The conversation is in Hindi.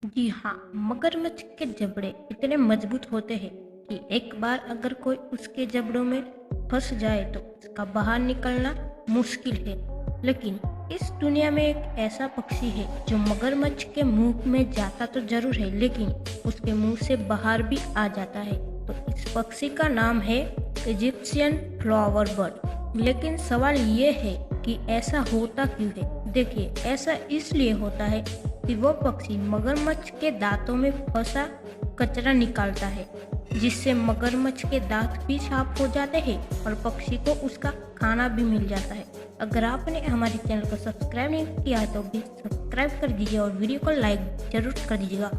जी हाँ, मगरमच्छ के जबड़े इतने मजबूत होते हैं कि एक बार अगर कोई उसके जबड़ों में फंस जाए तो उसका बाहर निकलना मुश्किल है। लेकिन इस दुनिया में एक ऐसा पक्षी है जो मगरमच्छ के मुंह में जाता तो जरूर है, लेकिन उसके मुंह से बाहर भी आ जाता है। तो इस पक्षी का नाम है इजिप्शियन फ्लावर बर्ड। लेकिन सवाल ये है कि ऐसा होता क्यों है। देखिए, ऐसा इसलिए होता है कि वो पक्षी मगरमच्छ के दांतों में फंसा कचरा निकालता है, जिससे मगरमच्छ के दांत भी साफ हो जाते हैं और पक्षी को उसका खाना भी मिल जाता है। अगर आपने हमारे चैनल को सब्सक्राइब नहीं किया है तो भी सब्सक्राइब कर दीजिए और वीडियो को लाइक जरूर कर दीजिएगा।